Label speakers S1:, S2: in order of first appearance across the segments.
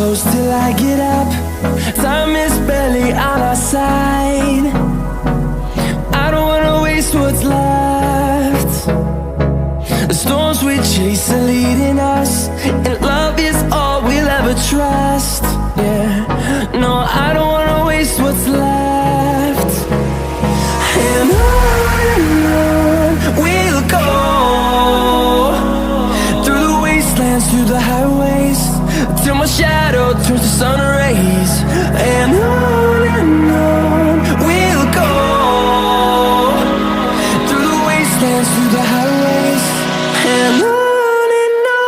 S1: close till I get up. Time is barely on our side. I don't wanna waste what's left. The storms we chase are leading us, and love is all we'll ever trust. Yeah, no, I don't wanna waste what's left. And on we'll go, through the wastelands, through the highways, till my shadow turns to sun rays. And on we'll go, through the wastelands, through the highways, and on we'll go.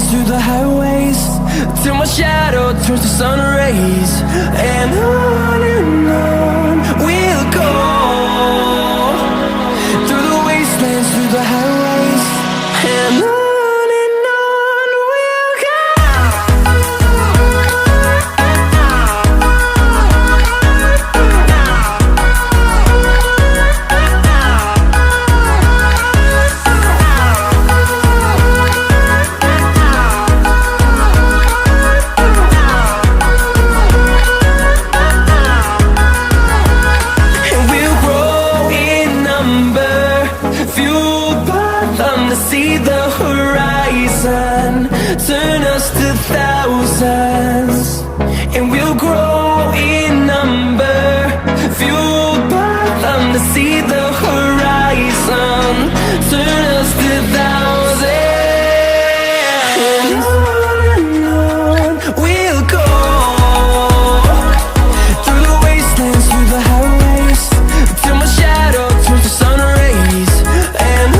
S1: Through the highways, till my shadow turns to sun rays. And on we'll go, through the wastelands, through the highways, and on we'll go. See the horizon turn us to thousands, and we'll grow in number, fueled by them. To see the horizon turn us to thousands, and on we'll go, through the wastelands, through the highways, till my shadow turns to sun rays. And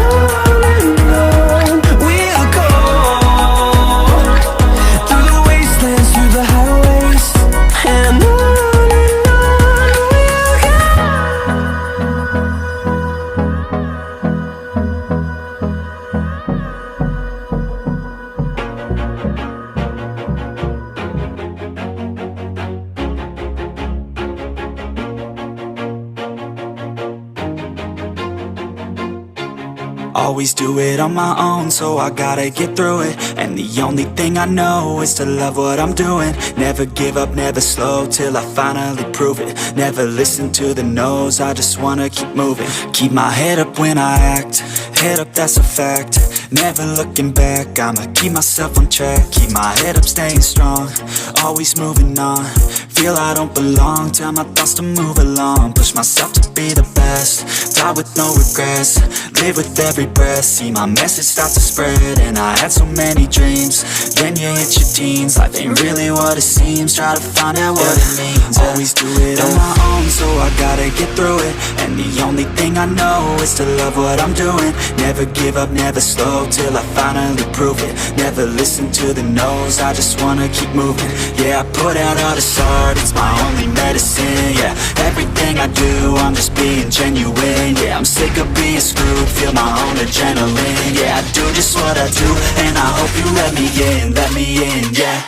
S2: always do it on my own, so I gotta get through it. And the only thing I know is to love what I'm doing. Never give up, never slow, till I finally prove it. Never listen to the no's, I just wanna keep moving. Keep my head up when I act, head up, that's a fact. Never looking back, I'ma keep myself on track. Keep my head up, staying strong, always moving on. Feel I don't belong, tell my thoughts to move along. Push myself to be the best, die with no regrets. Live with every breath, see my message start to spread. And I had so many dreams, then you hit your teens. Life ain't really what it seems, try to find out what it means. Always do it on my own, so I gotta get through it. And the only thing I know is to love what I'm doing. Never give up, never slow, till I finally prove it. Never listen to the no's, I just wanna keep moving. Yeah, I put out all this art, it's my only medicine. Yeah, everything I do, I'm just being genuine. Yeah, I'm sick of being screwed, feel my own adrenaline. Yeah, I do just what I do, and I hope you let me in, yeah.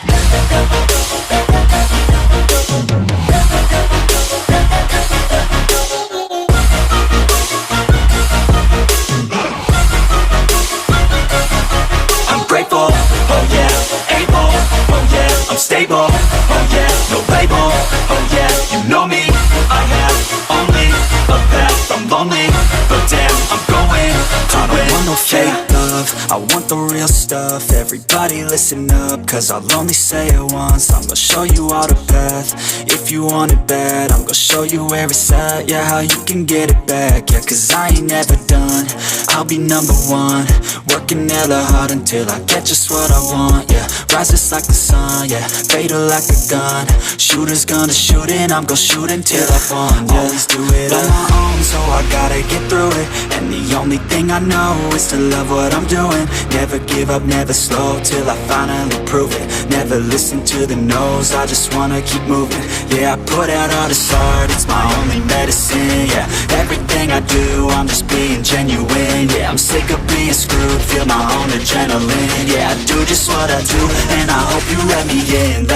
S2: I'm grateful, oh yeah, able, oh yeah, I'm stable, oh yeah, no label, oh yeah, you know me, I have only a path, I'm lonely, but damn, I'm going to win. I don't want no fake love, I want the real stuff. stuff. Everybody listen up, cause I'll only say it once. I'm gonna show you all the path. If you want it bad, I'm gonna show you where it's at. Yeah, how you can get it back. Yeah, cause I ain't never done. I'll be number one, working hella hard until I get just what I want. Yeah, rise just like the sun. Yeah, fatal like a gun. Shooter's gonna shoot and I'm gonna shoot until I fall. Yeah, always do it on my own, so I gotta get through it. And the only thing I know is to love what I'm doing. Never give up, never slow, till I finally prove it. Never listen to the no's, I just wanna keep moving. Yeah, I put out all this art, it's my only medicine. Yeah, everything I do, I'm just being genuine. Yeah, I'm sick of being screwed, feel my own adrenaline. Yeah, I do just what I do, and I hope you let me in,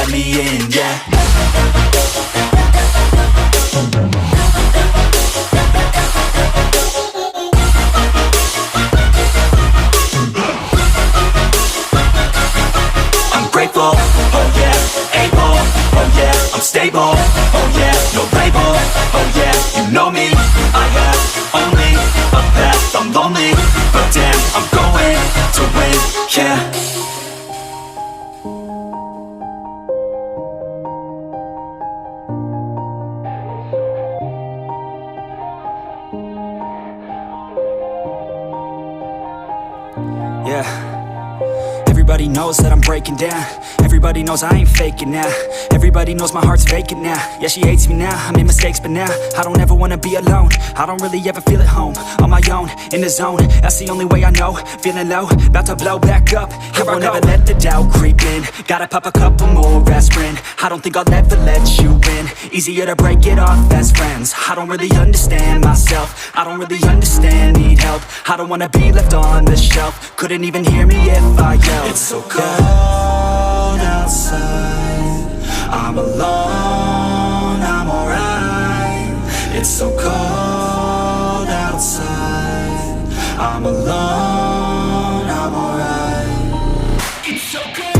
S2: yeah. Grateful, oh yeah, able, oh yeah, I'm stable, oh yeah, no label, oh yeah, you know me, I have only a path, I'm lonely, but damn, I'm going to win, yeah. Yeah. Everybody knows that I'm breaking down. Everybody knows I ain't faking now. Everybody knows my heart's vacant now. Yeah, she hates me now, I made mistakes but now I don't ever wanna be alone. I don't really ever feel at home. On my own, in the zone, that's the only way I know. Feeling low, about to blow back up. Here I never let the doubt creep in. Gotta pop a couple more aspirin. I don't think I'll ever let you in. Easier to break it off as friends. I don't really understand myself. I don't really understand, need help. I don't wanna be left on the shelf. Couldn't even hear me if I yelled. It's so cold outside, I'm alone, I'm alright. It's so cold outside, I'm alone, I'm alright. It's so cold.